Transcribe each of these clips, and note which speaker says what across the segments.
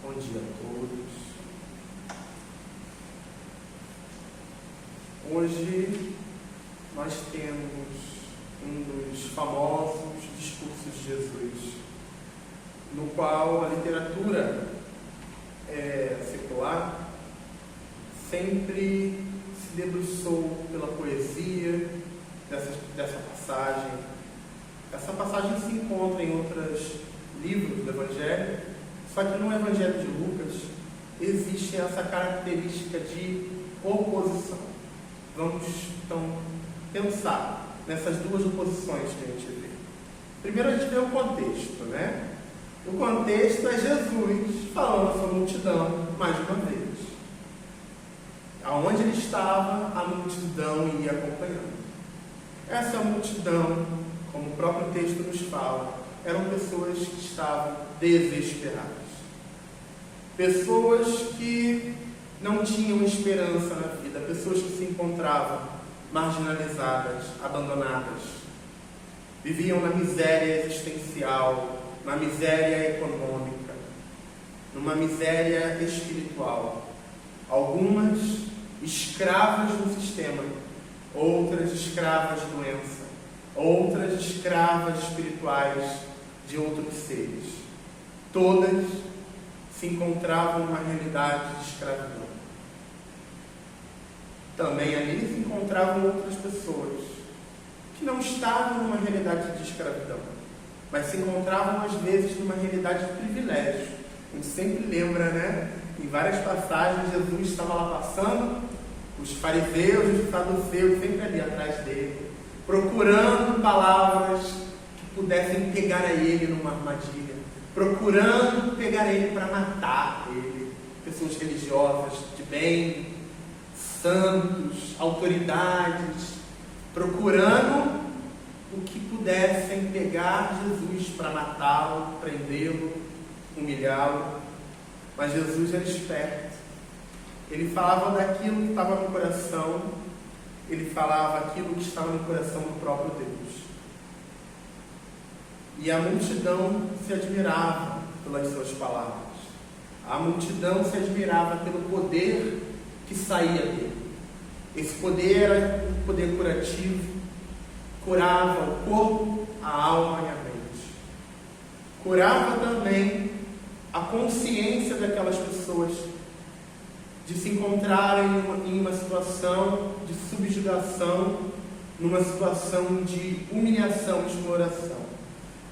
Speaker 1: Bom dia a todos. Hoje nós temos um dos famosos discursos de Jesus, no qual a literatura secular sempre se debruçou pela poesia dessa passagem. Essa passagem se encontra em outros livros do Evangelho, só que no Evangelho de Lucas existe essa característica de oposição. Vamos, então, pensar nessas duas oposições que a gente vê. Primeiro a gente vê o contexto, né? O contexto é Jesus falando à sua multidão, mais uma vez. Aonde ele estava, a multidão ia acompanhando. Essa multidão, como o próprio texto nos fala, eram pessoas que estavam desesperadas. Pessoas que não tinham esperança na vida, pessoas que se encontravam marginalizadas, abandonadas, viviam na miséria existencial, na miséria econômica, numa miséria espiritual. Algumas escravas do sistema, outras escravas de doença, outras escravas espirituais de outros seres. Todas se encontravam numa realidade de escravidão. Também ali se encontravam outras pessoas que não estavam numa realidade de escravidão, mas se encontravam às vezes numa realidade de privilégio. A gente sempre lembra, né? Em várias passagens Jesus estava lá passando, os fariseus e os saduceus sempre ali atrás dele, procurando palavras que pudessem pegar a ele numa armadilha, procurando pegar ele para matar ele. Pessoas religiosas de bem, santos, autoridades, procurando o que pudessem pegar Jesus para matá-lo, prendê-lo, humilhá-lo. Mas Jesus era esperto. Ele falava daquilo que estava no coração, ele falava aquilo que estava no coração do próprio Deus. E a multidão se admirava pelas suas palavras. A multidão se admirava pelo poder que saía dele. Esse poder era um poder curativo, curava o corpo, a alma e a mente. Curava também a consciência daquelas pessoas de se encontrarem em uma situação de subjugação, numa situação de humilhação, de exploração.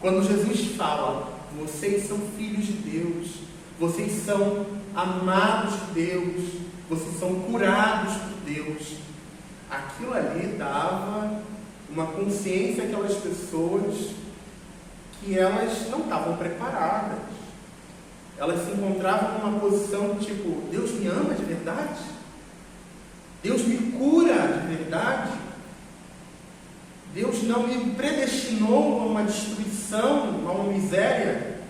Speaker 1: Quando Jesus fala, vocês são filhos de Deus, vocês são amados de Deus, vocês são curados por Deus, aquilo ali dava uma consciência àquelas pessoas que elas não estavam preparadas. Elas se encontravam numa posição tipo, Deus me ama de verdade? Deus me cura de verdade? Deus não me predestinou a uma destruição, a uma miséria?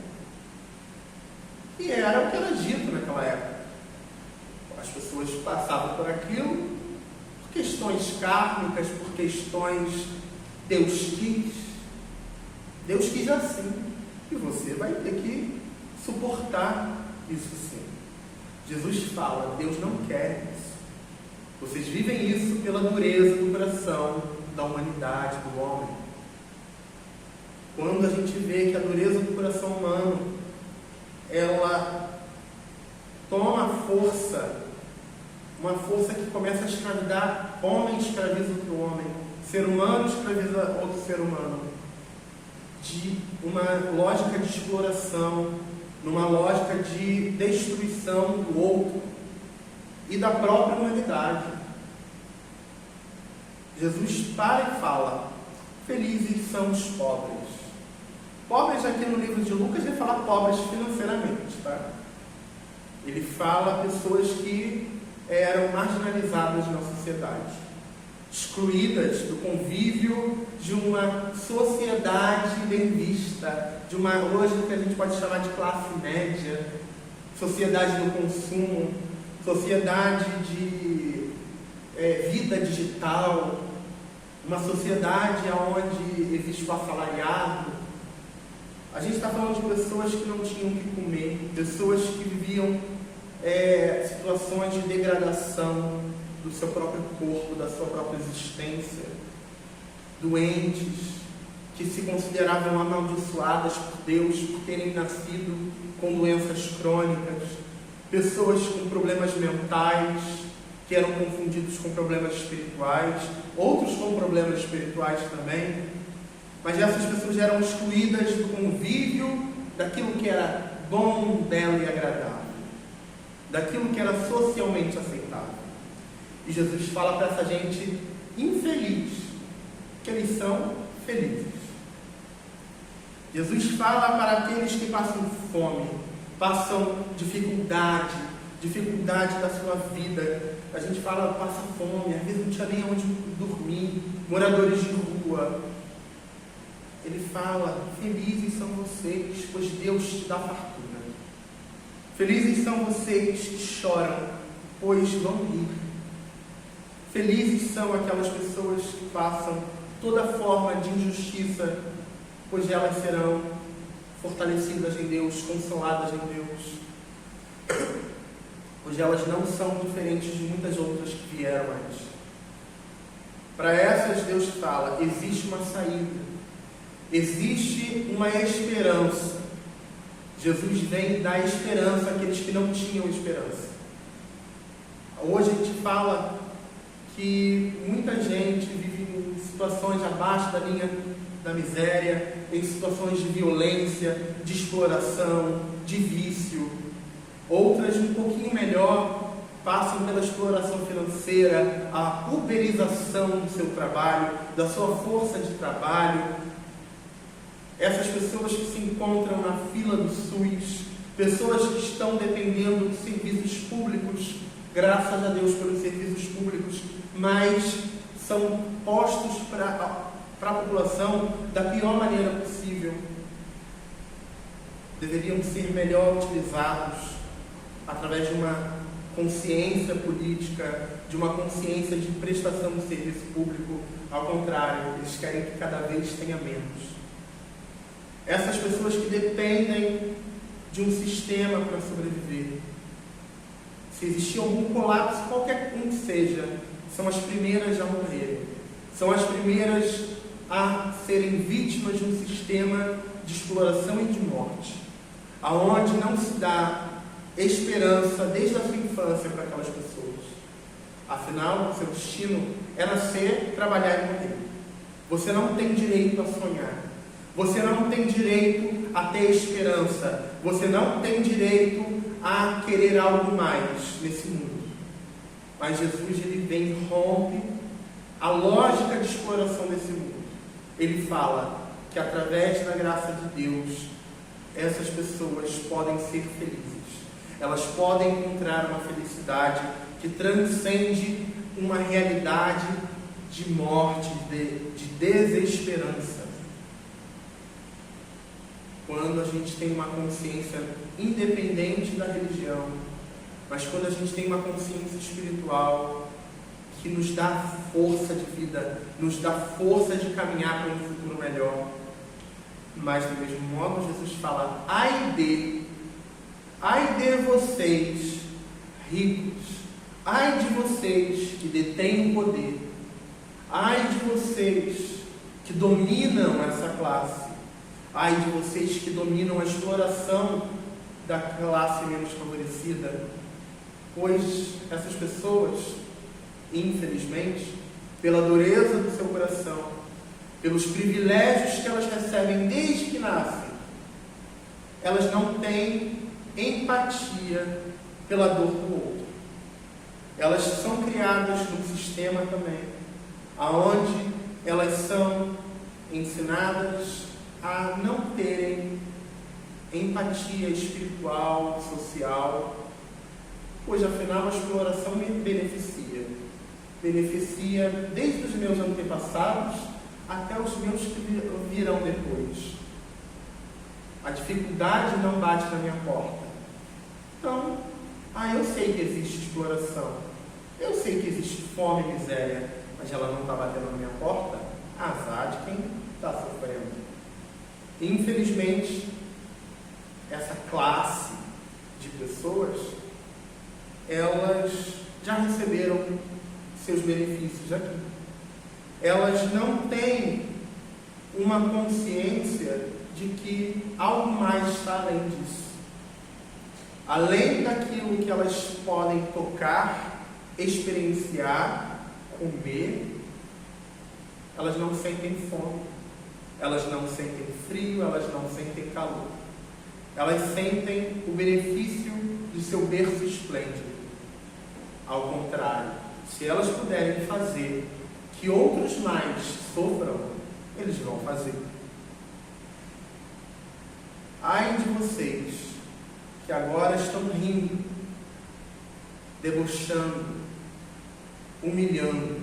Speaker 1: E era o que era dito naquela época. As pessoas passavam por aquilo por questões kármicas, por questões Deus quis. Deus quis assim. E você vai ter que suportar isso sim. Jesus fala, Deus não quer isso. Vocês vivem isso pela dureza do coração da humanidade, do homem. Quando a gente vê que a dureza do coração humano ela toma força, uma força que começa a escravidar, homem escraviza outro homem, ser humano escraviza outro ser humano, de uma lógica de exploração, numa lógica de destruição do outro e da própria humanidade. Jesus para e fala, felizes são os pobres. Pobres aqui no livro de Lucas, ele fala pobres financeiramente, tá? Ele fala pessoas que eram marginalizadas na sociedade, excluídas do convívio de uma sociedade bem vista, de uma hoje que a gente pode chamar de classe média, sociedade do consumo, sociedade de vida digital, uma sociedade onde existe o assalariado. A gente está falando de pessoas que não tinham o que comer, pessoas que viviam situações de degradação do seu próprio corpo, da sua própria existência, doentes, que se consideravam amaldiçoadas por Deus por terem nascido com doenças crônicas, pessoas com problemas mentais, que eram confundidos com problemas espirituais, outros com problemas espirituais também, mas essas pessoas eram excluídas do convívio daquilo que era bom, belo e agradável, daquilo que era socialmente aceitável. E Jesus fala para essa gente infeliz que eles são felizes. Jesus fala para aqueles que passam fome, passam dificuldade da sua vida. A gente fala, passa fome, às vezes não tinha nem onde dormir, moradores de rua. Ele fala, felizes são vocês, pois Deus te dá fartura. Felizes são vocês que choram, pois vão rir. Felizes são aquelas pessoas que passam toda forma de injustiça, pois elas serão fortalecidas em Deus, consoladas em Deus, pois elas não são diferentes de muitas outras que vieram antes. Para essas Deus fala, existe uma saída, existe uma esperança. Jesus vem dar esperança àqueles que não tinham esperança. Hoje a gente fala que muita gente vive em situações abaixo da linha da miséria, em situações de violência, de exploração, de vício. Outras, um pouquinho melhor, passam pela exploração financeira, a uberização do seu trabalho, da sua força de trabalho. Essas pessoas que se encontram na fila do SUS, pessoas que estão dependendo de serviços públicos, graças a Deus pelos serviços públicos, mas são postos para a população da pior maneira possível. Deveriam ser melhor utilizados através de uma consciência política, de uma consciência de prestação de serviço público. Ao contrário, eles querem que cada vez tenha menos. Essas pessoas que dependem de um sistema para sobreviver, se existir algum colapso, qualquer um que seja, são as primeiras a morrer, são as primeiras a serem vítimas de um sistema de exploração e de morte, aonde não se dá esperança desde a sua infância para aquelas pessoas. Afinal, seu destino é nascer, trabalhar e morrer. Você não tem direito a sonhar, você não tem direito a ter esperança, você não tem direito a querer algo mais nesse mundo. Mas Jesus, ele vem e rompe a lógica de exploração desse mundo. Ele fala que através da graça de Deus, essas pessoas podem ser felizes. Elas podem encontrar uma felicidade que transcende uma realidade de morte, de desesperança. Quando a gente tem uma consciência independente da religião, mas quando a gente tem uma consciência espiritual que nos dá força de vida, nos dá força de caminhar para um futuro melhor. Mas do mesmo modo, Jesus fala, ai de vocês ricos, ai de vocês que detêm o poder, ai de vocês que dominam essa classe, ai de vocês que dominam a exploração da classe menos favorecida, pois essas pessoas, infelizmente, pela dureza do seu coração, pelos privilégios que elas recebem desde que nascem, elas não têm empatia pela dor do outro. Elas são criadas num sistema também, aonde elas são ensinadas a não terem empatia espiritual, social, pois afinal a exploração me beneficia desde os meus antepassados até os meus que virão depois. A dificuldade não bate na minha porta. Então, eu sei que existe exploração, eu sei que existe fome e miséria, mas ela não está batendo na minha porta. Azar de quem está sofrendo. E, infelizmente, essa classe de pessoas, elas já receberam seus benefícios aqui. Elas não têm uma consciência de que algo mais está além disso. Além daquilo que elas podem tocar, experienciar, comer, elas não sentem fome, elas não sentem frio, elas não sentem calor. Elas sentem o benefício do seu berço esplêndido. Ao contrário, se elas puderem fazer que outros mais sofram, eles vão fazer. Ai de vocês que agora estão rindo, debochando, humilhando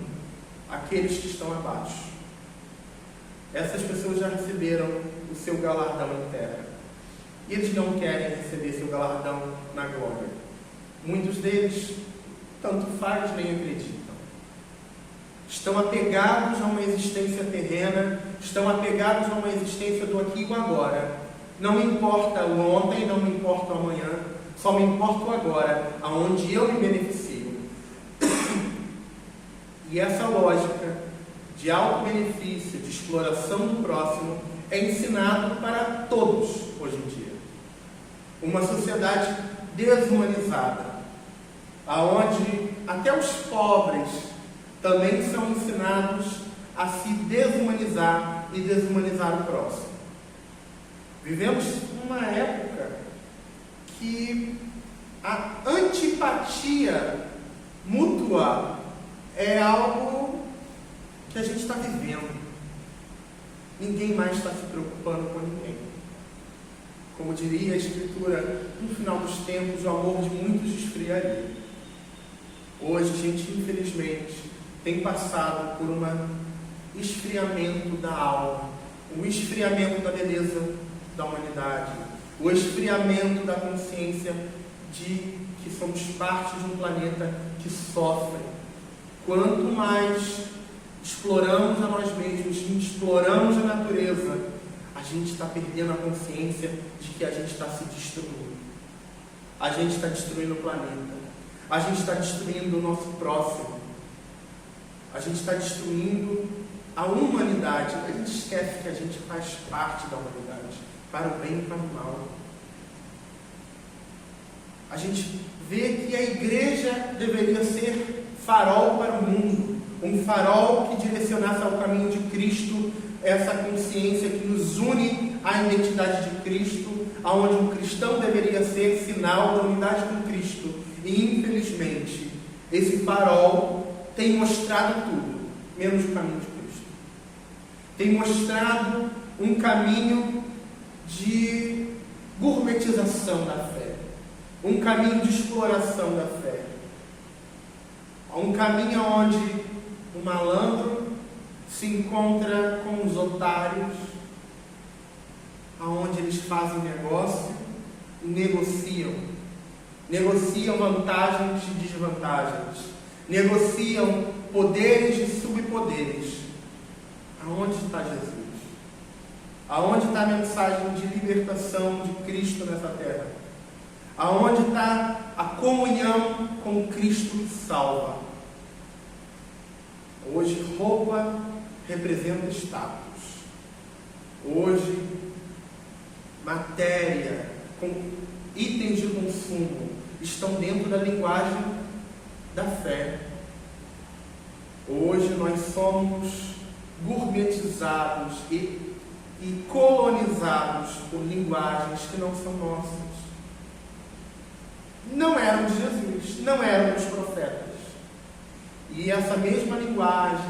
Speaker 1: aqueles que estão abaixo. Essas pessoas já receberam o seu galardão em terra. E eles não querem receber seu galardão na glória. Muitos deles, tanto faz, nem acreditam. Estão apegados a uma existência terrena, estão apegados a uma existência do aqui e do agora. Não me importa o ontem, não me importa o amanhã, só me importa o agora, aonde eu me beneficio. E essa lógica de auto-benefício, de exploração do próximo, é ensinado para todos hoje em dia. Uma sociedade desumanizada, aonde até os pobres também são ensinados a se desumanizar e desumanizar o próximo. Vivemos uma época que a antipatia mútua é algo que a gente está vivendo. Ninguém mais está se preocupando com ninguém. Como diria a Escritura, no final dos tempos, o amor de muitos esfriaria. Hoje, a gente, infelizmente, tem passado por um esfriamento da alma, um esfriamento da beleza da humanidade, o esfriamento da consciência de que somos parte de um planeta que sofre. Quanto mais exploramos a nós mesmos, exploramos a natureza, a gente está perdendo a consciência de que a gente está se destruindo. A gente está destruindo o planeta. A gente está destruindo o nosso próximo. A gente está destruindo a humanidade. A gente esquece que a gente faz parte da humanidade, para o bem e para o mal. A gente vê que a igreja deveria ser farol para o mundo, um farol que direcionasse ao caminho de Cristo, essa consciência que nos une à identidade de Cristo, aonde um cristão deveria ser sinal da unidade com Cristo. E, infelizmente, esse farol tem mostrado tudo, menos o caminho de Cristo. Tem mostrado um caminho de gourmetização da fé, um caminho de exploração da fé, um caminho onde o malandro se encontra com os otários, aonde eles fazem negócio e negociam vantagens e desvantagens, negociam poderes e subpoderes. Aonde está Jesus? Aonde está a mensagem de libertação de Cristo nessa terra? Aonde está a comunhão com Cristo que salva? Hoje, roupa representa status. Hoje, matéria, com itens de consumo, estão dentro da linguagem da fé. Hoje, nós somos gourmetizados e colonizados por linguagens que não são nossas. Não eram de Jesus, não eram dos profetas. E essa mesma linguagem,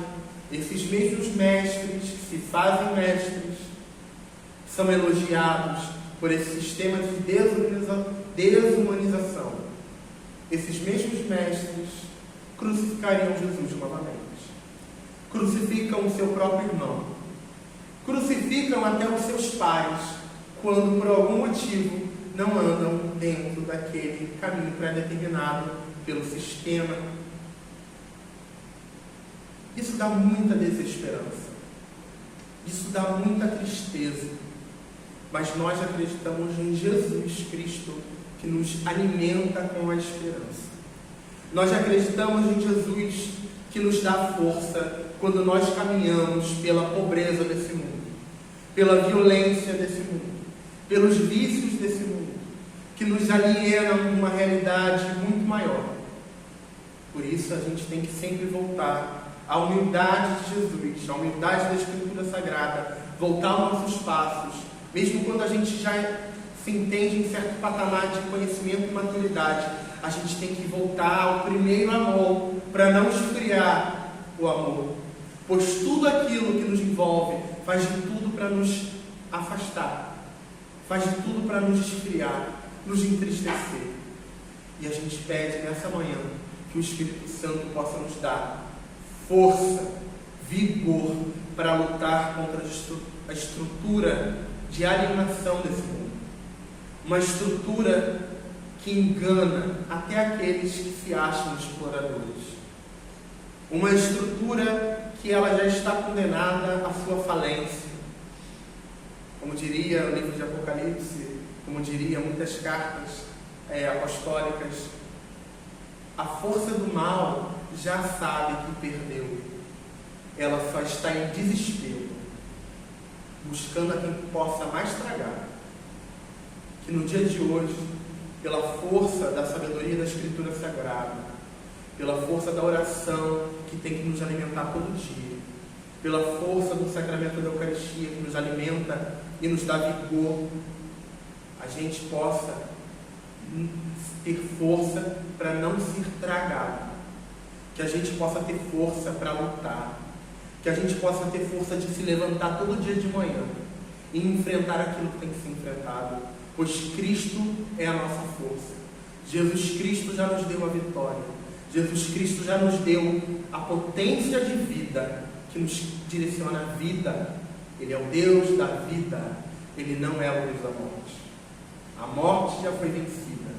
Speaker 1: esses mesmos mestres que se fazem mestres, são elogiados por esse sistema de desumanização. Esses mesmos mestres crucificariam Jesus novamente. Crucificam o seu próprio irmão. Crucificam até os seus pais, quando por algum motivo não andam dentro daquele caminho pré-determinado pelo sistema. Isso dá muita desesperança. Isso dá muita tristeza. mas nós acreditamos em Jesus Cristo, que nos alimenta com a esperança. Nós acreditamos em Jesus, que nos dá força quando nós caminhamos pela pobreza desse mundo, pela violência desse mundo, pelos vícios desse mundo, que nos alienam de uma realidade muito maior. Por isso a gente tem que sempre voltar à humildade de Jesus, à humildade da Escritura Sagrada, voltar aos nossos passos, mesmo quando a gente já se entende em certo patamar de conhecimento e maturidade, a gente tem que voltar ao primeiro amor, para não esfriar o amor, pois tudo aquilo que nos envolve faz de tudo para nos afastar, faz de tudo para nos esfriar, nos entristecer. E a gente pede nessa manhã que o Espírito Santo possa nos dar força, vigor para lutar contra a estrutura de alienação desse mundo, uma estrutura que engana até aqueles que se acham exploradores, uma estrutura que ela já está condenada à sua falência. Como diria o livro de Apocalipse, como diria muitas cartas apostólicas, a força do mal já sabe que perdeu, ela só está em desespero, buscando a quem possa mais tragar. Que no dia de hoje, pela força da sabedoria da Escritura Sagrada, pela força da oração que tem que nos alimentar todo dia, pela força do sacramento da Eucaristia que nos alimenta e nos dá vigor, a gente possa ter força para não ser tragado, que a gente possa ter força para lutar, que a gente possa ter força de se levantar todo dia de manhã e enfrentar aquilo que tem que ser enfrentado, pois Cristo é a nossa força. Jesus Cristo já nos deu a vitória, Jesus Cristo já nos deu a potência de vida que nos direciona a vida. Ele é o Deus da vida, Ele não é o Deus da morte. A morte já foi vencida.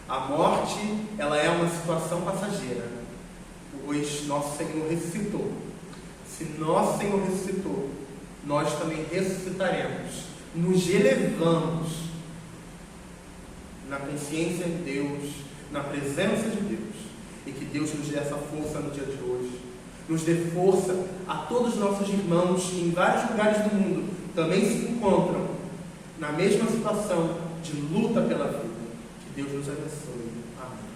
Speaker 1: A morte, ela é uma situação passageira, pois nosso Senhor ressuscitou. Se nosso Senhor ressuscitou, nós também ressuscitaremos, nos elevamos na consciência de Deus, na presença de Deus, e que Deus nos dê essa força no dia de hoje, nos dê força a todos os nossos irmãos que em vários lugares do mundo também se encontram na mesma situação de luta pela vida. Que Deus nos abençoe. Amém.